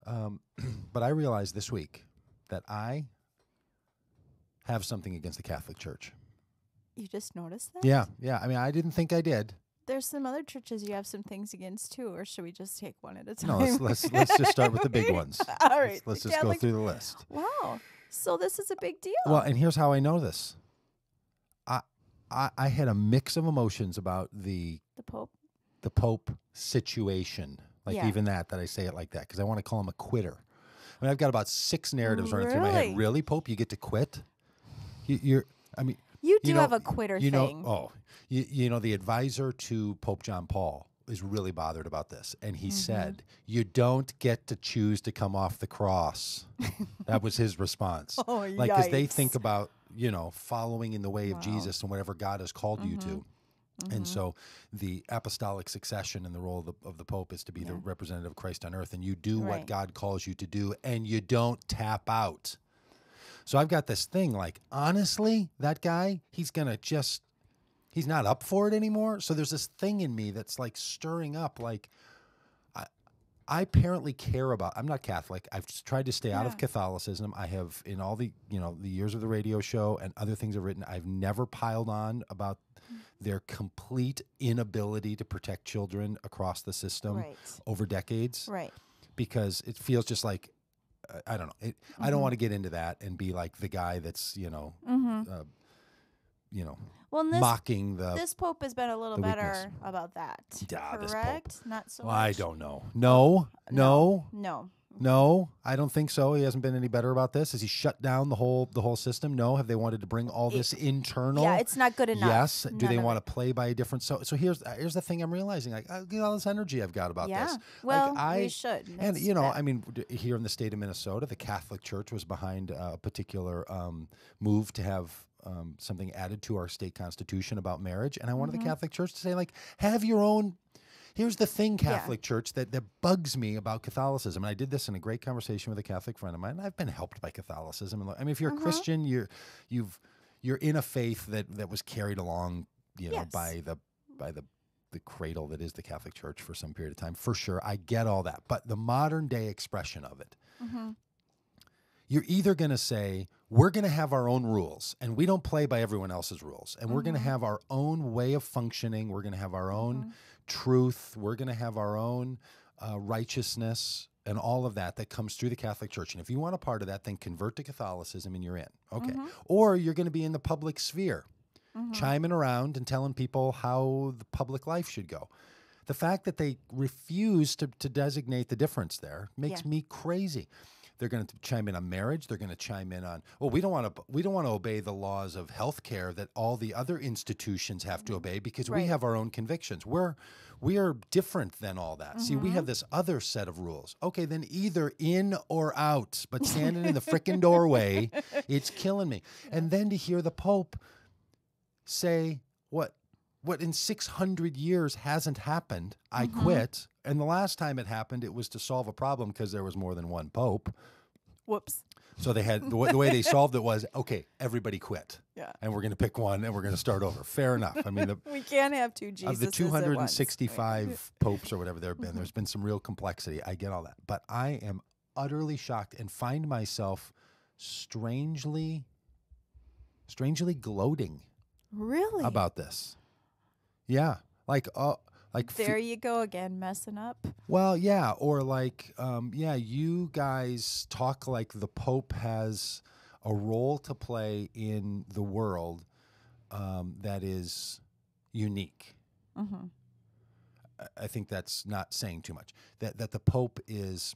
But I realized this week that I have something against the Catholic Church. You just noticed that? Yeah. I mean, I didn't think I did. There's some other churches you have some things against too, or should we just take one at a time? No, let's just start with the big ones. All right. Let's just go through the list. Wow. So this is a big deal. Well, and here's how I know this. I had a mix of emotions about the Pope situation. Like even that I say it like that because I want to call him a quitter. I mean, I've got about 6 narratives running through my head. Really, Pope, you get to quit? You do have a quitter thing. You know, the advisor to Pope John Paul is really bothered about this. And he said, you don't get to choose to come off the cross. That was his response. Because they think about, following in the way of Jesus and whatever God has called you to. And so the apostolic succession and the role of the Pope is to be the representative of Christ on earth. And you do what God calls you to do, and you don't tap out. So I've got this thing like, honestly, that guy, he's not up for it anymore. So there's this thing in me that's like stirring up. Like I apparently care about, I'm not Catholic. I've just tried to stay out of Catholicism. I have in all the, the years of the radio show and other things I've written, I've never piled on about their complete inability to protect children across the system over decades. Right. Because it feels just like, I don't know. I don't want to get into that and be like the guy that's, mocking the. This Pope has been a little better about that. Correct? Not so much. I don't know. No, I don't think so. He hasn't been any better about this. Has he shut down the whole system? No. Have they wanted to bring all this internal? Yeah, it's not good enough. Yes. Do they want to play by a different? So here's the thing I'm realizing. Like, all this energy I've got about this. Well, we should. And I mean, here in the state of Minnesota, the Catholic Church was behind a particular move to have something added to our state constitution about marriage. And I wanted the Catholic Church to say, like, have your own. Here's the thing, Catholic Church, that bugs me about Catholicism. And I did this in a great conversation with a Catholic friend of mine. I've been helped by Catholicism. I mean, if you're a Christian, you're in a faith that was carried along, by the cradle that is the Catholic Church for some period of time. For sure, I get all that. But the modern day expression of it, you're either going to say, we're going to have our own rules, and we don't play by everyone else's rules, and we're going to have our own way of functioning. We're going to have our own truth. We're going to have our own righteousness and all of that comes through the Catholic Church. And if you want a part of that, then convert to Catholicism and you're in. Okay. Or you're going to be in the public sphere, chiming around and telling people how the public life should go. The fact that they refuse to designate the difference there makes me crazy. They're going to chime in on marriage. They're going to chime in on, well, we don't want to obey the laws of healthcare that all the other institutions have to obey because we have our own convictions. We are different than all that. See, we have this other set of rules. Okay, then either in or out, but standing in the frickin' doorway, it's killing me. And then to hear the Pope say what in 600 years hasn't happened, I quit. And the last time it happened, it was to solve a problem because there was more than one Pope. Whoops. So they had the way they solved it was, okay, everybody quit. Yeah. And we're going to pick one and we're going to start over. Fair enough. I mean, we can't have two Jesuses of the 265 popes or whatever there have been, there's been some real complexity. I get all that. But I am utterly shocked and find myself strangely gloating. Really? About this. Yeah. Like there you go again, messing up. Well, yeah, or like, you guys talk like the Pope has a role to play in the world that is unique. I think that's not saying too much. That the Pope is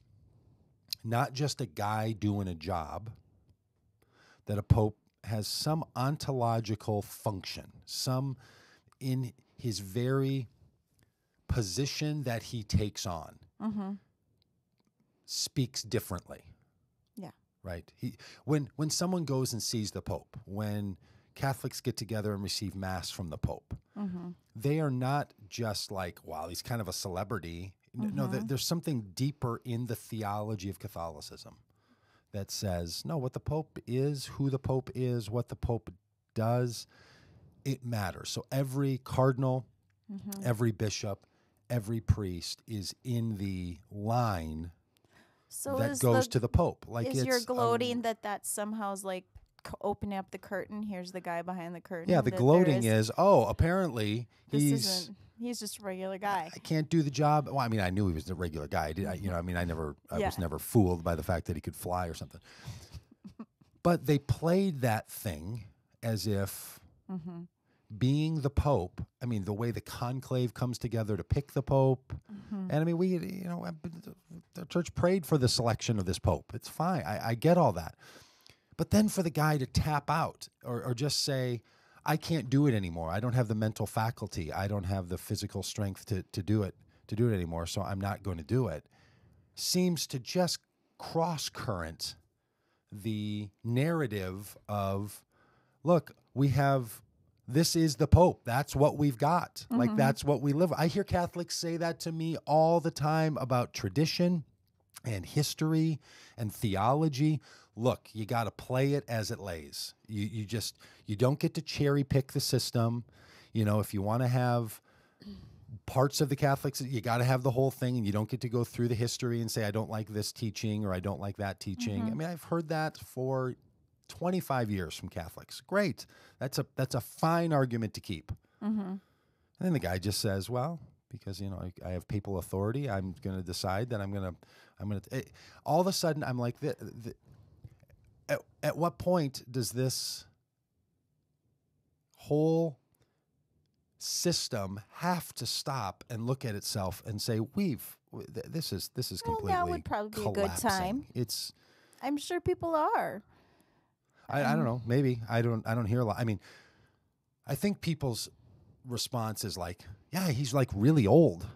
not just a guy doing a job, that a Pope has some ontological function, some in his very position that he takes on speaks differently. Yeah. Right? When someone goes and sees the Pope, when Catholics get together and receive Mass from the Pope, they are not just like, wow, he's kind of a celebrity. No, there's something deeper in the theology of Catholicism that says, no, what the Pope is, who the Pope is, what the Pope does, it matters. So every cardinal, every bishop, every priest is in the line that goes to the Pope. Like, is you're gloating that somehow is like opening up the curtain? Here's the guy behind the curtain. Yeah, the gloating is, apparently he's just a regular guy. I can't do the job. Well, I mean, I knew he was a regular guy. I was never fooled by the fact that he could fly or something. But they played that thing as if being the Pope, I mean, the way the conclave comes together to pick the Pope, and I mean, the church prayed for the selection of this Pope. It's fine. I get all that. But then for the guy to tap out or just say, I can't do it anymore. I don't have the mental faculty. I don't have the physical strength to do it anymore, so I'm not going to do it, seems to just cross-current the narrative of, look, this is the Pope. That's what we've got. Like, that's what we live. I hear Catholics say that to me all the time about tradition and history and theology. Look, you got to play it as it lays. You don't get to cherry pick the system. If you want to have parts of the Catholics, you got to have the whole thing, and you don't get to go through the history and say, I don't like this teaching or I don't like that teaching. I mean, I've heard that for 25 years from Catholics. Great. That's a fine argument to keep. And then the guy just says, well, because, I have papal authority, I'm going to decide that I'm going to, all of a sudden I'm like, at what point does this whole system have to stop and look at itself and say, this is completely now would probably be collapsing. A good time. I'm sure people are. I don't know. Maybe I don't hear a lot. I mean, I think people's response is like, yeah, he's like really old.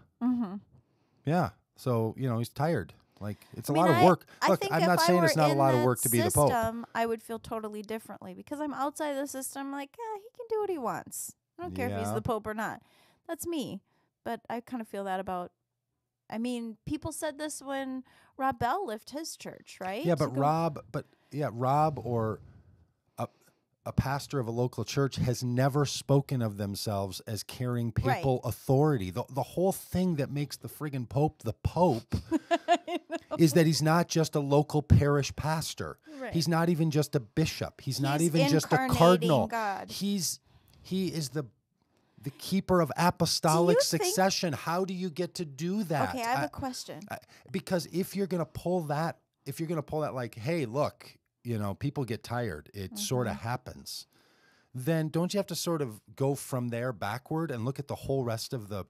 Yeah. So, he's tired. Like, it's a lot of work. Look, I'm not saying it's not a lot of work to be the Pope. I would feel totally differently because I'm outside the system. Like, yeah, he can do what he wants. I don't care if he's the Pope or not. That's me. But I kind of feel that about, people said this when Rob Bell left his church, right? Yeah, but Rob or a pastor of a local church has never spoken of themselves as carrying papal authority. The whole thing that makes the friggin' Pope the Pope is that he's not just a local parish pastor. Right. He's not even just a bishop. He's not even just a cardinal. God. He is the keeper of apostolic succession. How do you get to do that? Okay, I have a question. Because if you're going to pull that like, hey, look, people get tired. It sort of happens. Then don't you have to sort of go from there backward and look at the whole rest of the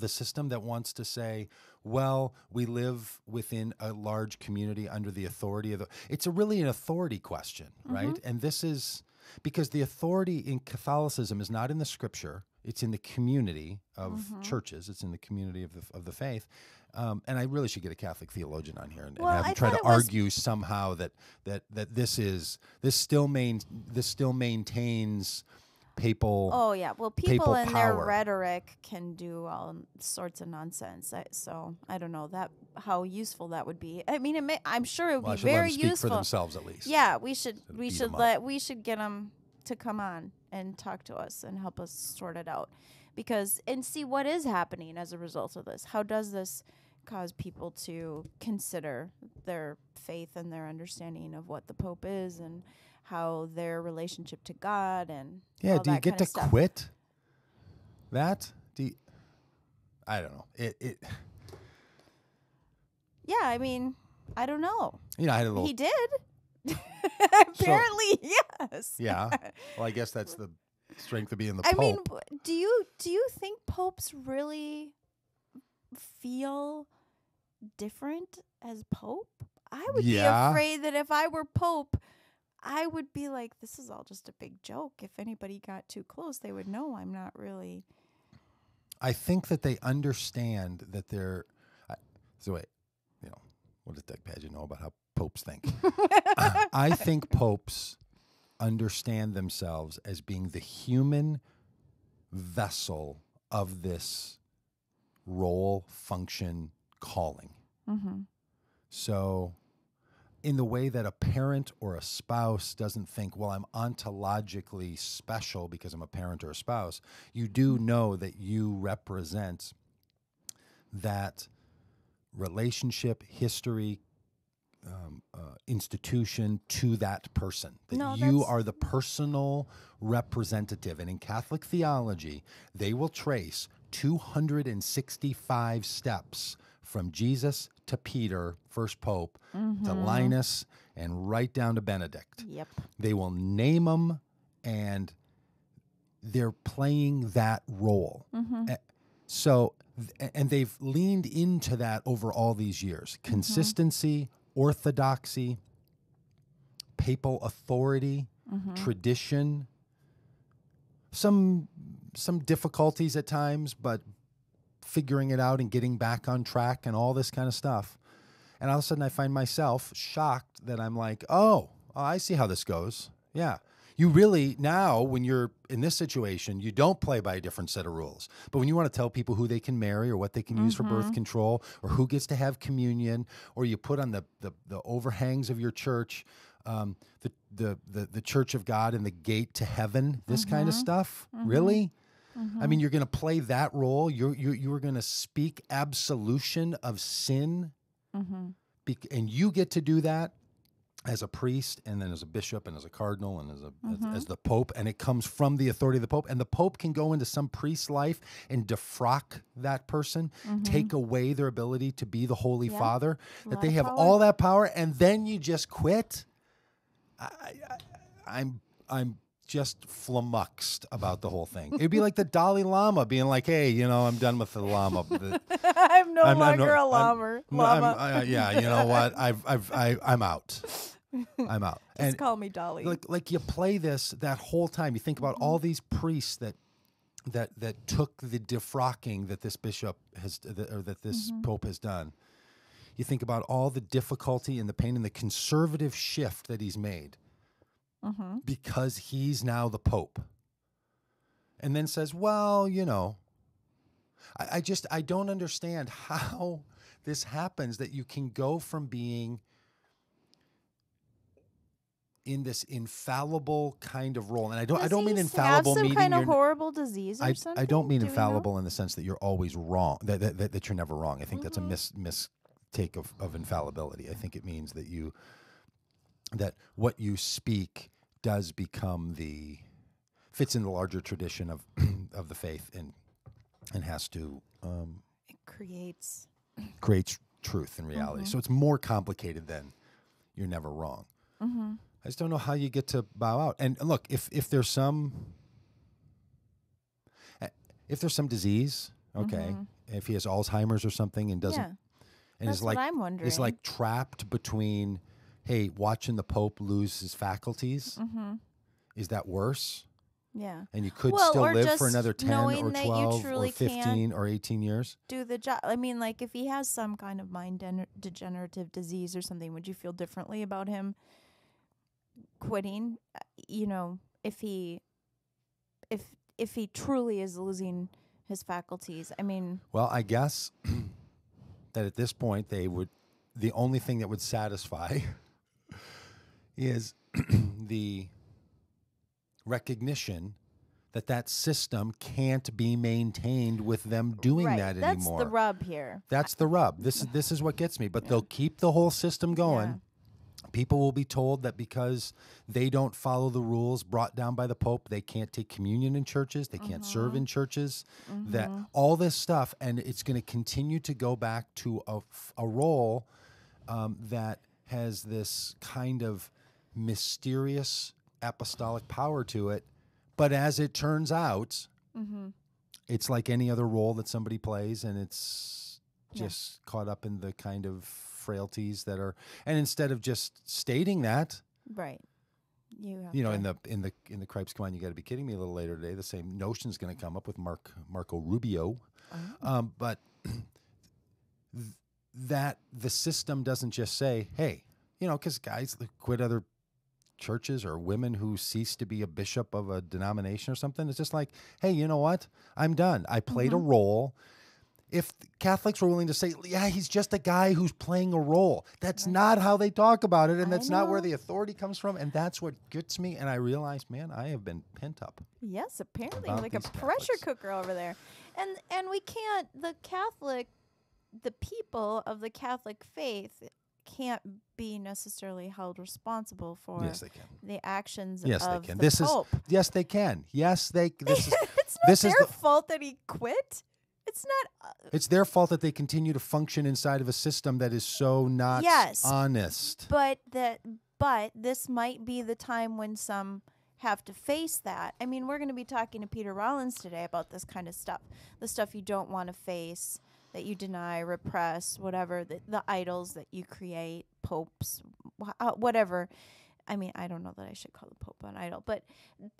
system that wants to say, well, we live within a large community under the authority of it's really an authority question, right? And this is because the authority in Catholicism is not in the scripture. It's in the community of churches. It's in the community of the faith. And I really should get a Catholic theologian on here and have him try to argue somehow that this still maintains papal. Oh yeah, well, people in their rhetoric can do all sorts of nonsense. So I don't know how useful that would be. I mean, I'm sure it would be very useful. Speak for themselves at least. Yeah, we should get them to come on and talk to us and help us sort it out, and see what is happening as a result of this. How does this cause people to consider their faith and their understanding of what the Pope is and how their relationship to God and all do you get to quit that? I don't know. It Yeah, I mean, I don't know. I had a little. He did. Apparently, yes. Yeah. Well, I guess that's the strength of being the Pope. I mean, do you think popes really feel different as Pope? I would be afraid that if I were Pope, I would be like, this is all just a big joke. If anybody got too close, they would know I'm not really. I think that they understand that they're. So wait, what does Doug Pagitt know about how popes think? I think popes understand themselves as being the human vessel of this role, function, calling. So in the way that a parent or a spouse doesn't think, well, I'm ontologically special because I'm a parent or a spouse, you do know that you represent that relationship, history, institution to that person. That No, you that's- are the personal representative. And in Catholic theology, they will trace 265 steps from Jesus to Peter, first pope, to Linus, and right down to Benedict. Yep. They will name them, and they're playing that role. So, and they've leaned into that over all these years. Consistency, orthodoxy, papal authority, tradition, some difficulties at times, but figuring it out and getting back on track and all this kind of stuff. And all of a sudden I find myself shocked that I'm like, oh, I see how this goes. Yeah. You really, now when you're in this situation, you don't play by a different set of rules. But when you want to tell people who they can marry or what they can use for birth control or who gets to have communion, or you put on the overhangs of your church, the Church of God and the gate to heaven, this kind of stuff, really? I mean, you're going to play that role. You're going to speak absolution of sin, and you get to do that as a priest, and then as a bishop, and as a cardinal, and as the pope, and it comes from the authority of the pope. And the pope can go into some priest's life and defrock that person, take away their ability to be the Holy Father. That they have all that power, and then you just quit. I'm just flummoxed about the whole thing. It'd be like the Dalai Lama being like, "Hey, I'm done with the Lama. I'm no longer a llama. Yeah, you know what? I'm out. I'm out." Just And call me Dolly. like you play this that whole time. You think about all these priests that took the defrocking that this bishop has, or that this pope has done. You think about all the difficulty and the pain and the conservative shift that he's made. Because he's now the pope. And then says, well, I don't understand how this happens, that you can go from being in this infallible kind of role. And I don't mean infallible have some meaning kind of horrible disease or something. I don't mean infallible in the sense that you're always wrong, that you're never wrong. I think that's a mistake of infallibility. I think it means that what you speak does become fits in the larger tradition of of the faith, and has to it creates truth and reality. So it's more complicated than you're never wrong. I just don't know how you get to bow out. And look, if there's some disease, okay, if he has Alzheimer's or something and doesn't, and that's is like, what I'm wondering. is like trapped between, hey, watching the Pope lose his faculties, is that worse? Yeah. And you could still live for another 10 or 12 or 15 or 18 years? Do the job. I mean, like, if he has some kind of mind degenerative disease or something, would you feel differently about him quitting? If he truly is losing his faculties. I mean, well, I guess that at this point the only thing that would satisfy is the recognition that system can't be maintained with them doing that anymore. That's the rub here. That's the rub. This is what gets me. But they'll keep the whole system going. Yeah. People will be told that because they don't follow the rules brought down by the Pope, they can't take communion in churches, they can't serve in churches, that all this stuff, and it's going to continue to go back to a role that has this kind of mysterious apostolic power to it. But as it turns out, it's like any other role that somebody plays, and it's just caught up in the kind of frailties that are, and instead of just stating that, right, in the Cripes Come On, You Got to Be Kidding Me a little later today, the same notion is going to come up with Marco Rubio, but that the system doesn't just say, hey, because guys quit other churches or women who cease to be a bishop of a denomination or something. It's just like, hey, you know what? I'm done. I played a role. If Catholics were willing to say, yeah, he's just a guy who's playing a role, that's not how they talk about it, and that's not where the authority comes from, and that's what gets me. And I realized, man, I have been pent up. Yes, apparently, like a pressure cooker over there. And we can't, the people of the Catholic faith can't be necessarily held responsible for Yes, they can. the actions Yes, of they can. the Pope. Yes, they can. Yes, they. This is. It's not this is their fault that he quit. It's not. It's their fault that they continue to function inside of a system that is so not honest. But this might be the time when some have to face that. I mean, we're going to be talking to Peter Rollins today about this kind of stuff, the stuff you don't want to face, that you deny, repress, whatever, the idols that you create, popes, whatever. I mean, I don't know that I should call the Pope an idol, but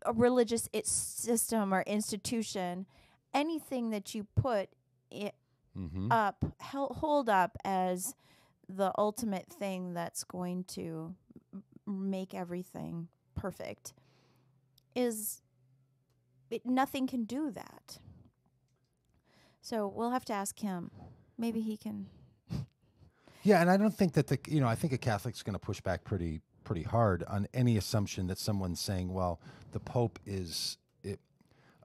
a religious system or institution, anything that you put it up, hold up as the ultimate thing that's going to make everything perfect, nothing can do that. So we'll have to ask him. Maybe he can. Yeah, and I don't think that I think a Catholic's going to push back pretty hard on any assumption that someone's saying, well, the Pope is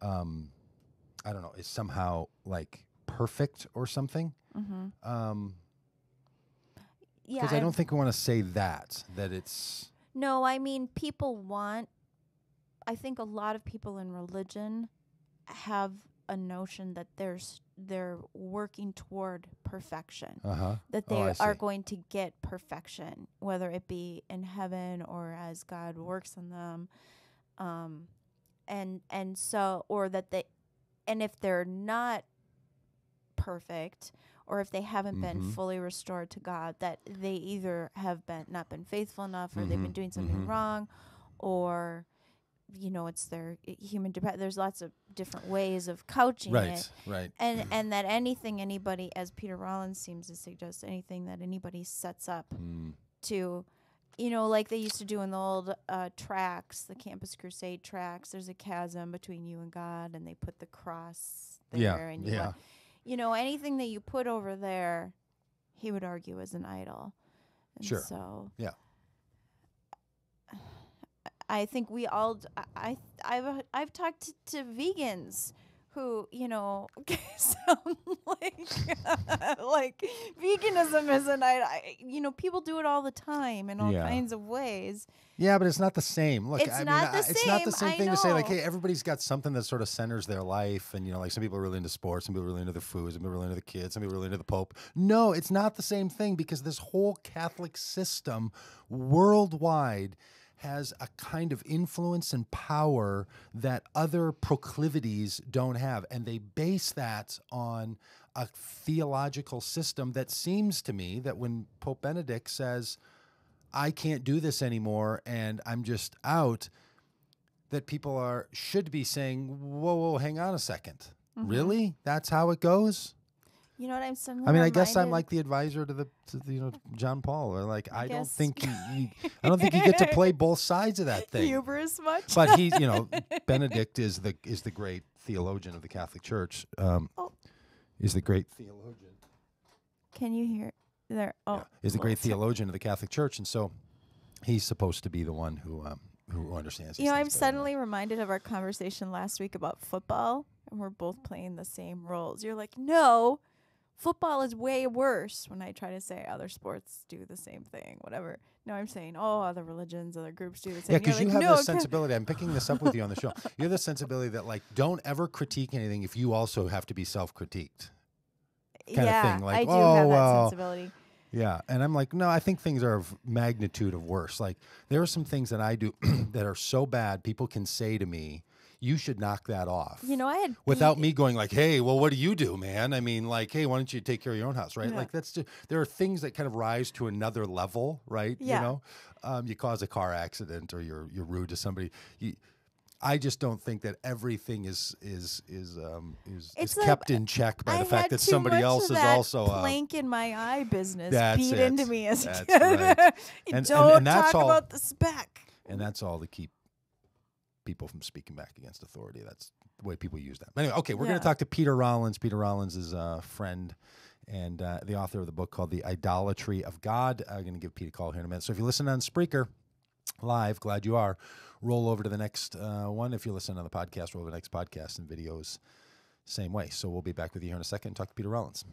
I don't know, is somehow like perfect or something. Yeah, because I don't think we want to say that it's. No, I mean, I think a lot of people in religion have a notion that they're working toward perfection, that they are going to get perfection, whether it be in heaven or as God works in them, and so, or that and if they're not perfect, or if they haven't been fully restored to God, that they either have not been faithful enough, or they've been doing something wrong, or it's their human there's lots of different ways of couching it. Right. And that anybody, as Peter Rollins seems to suggest, anything that anybody sets up to, like they used to do in the old tracts, the Campus Crusade tracts, there's a chasm between you and God, and they put the cross there. Anything that you put over there, he would argue is an idol. And sure. So yeah. I think we all. I've talked to vegans who sound like veganism is an idol. People do it all the time in all kinds of ways. Yeah, but it's not the same. Look, it's not the same thing to say like, hey, everybody's got something that sort of centers their life, and like some people are really into sports, some people are really into the food, some people are really into the kids, some people are really into the Pope. No, it's not the same thing, because this whole Catholic system worldwide has a kind of influence and power that other proclivities don't have. And they base that on a theological system that seems to me that when Pope Benedict says, I can't do this anymore and I'm just out, that people should be saying, whoa, hang on a second. Really? That's how it goes? You know what I'm saying? I guess I'm like the advisor to the John Paul. Or like I don't think you get to play both sides of that thing. Hubris much? But he, Benedict is the great theologian of the Catholic Church. Is the great theologian. Can you hear there? Oh, yeah, is the great theologian of the Catholic Church, and so he's supposed to be the one who understands. These I'm suddenly reminded of our conversation last week about football, and we're both playing the same roles. You're like, no. Football is way worse when I try to say other sports do the same thing, whatever. No, I'm saying, other religions, other groups do the same. Yeah, because you have this sensibility. I'm picking this up with you on the show. You have this sensibility that, like, don't ever critique anything if you also have to be self-critiqued. Kind of thing. Like, I do have that sensibility. Yeah, and I'm like, no, I think things are of magnitude of worse. Like, there are some things that I do that are so bad, people can say to me, you should knock that off. I had without me going like, hey, well, what do you do, man? I mean, like, hey, why don't you take care of your own house, right? Yeah. Like, there are things that kind of rise to another level, right? Yeah. You cause a car accident or you're rude to somebody. I just don't think that everything is kept in check by the fact that somebody else is also plank in my eye business beat it. into me as that's a kid. Right. and don't talk about the spec. And that's all to keep people from speaking back against authority. That's the way people use that. But anyway, okay, we're going to talk to Peter Rollins. Peter Rollins is a friend and the author of the book called The Idolatry of God. I'm going to give Pete a call here in a minute. So if you listen on Spreaker Live, glad you are, roll over to the next one. If you listen on the podcast, roll over to the next podcast and videos, same way. So we'll be back with you here in a second and talk to Peter Rollins.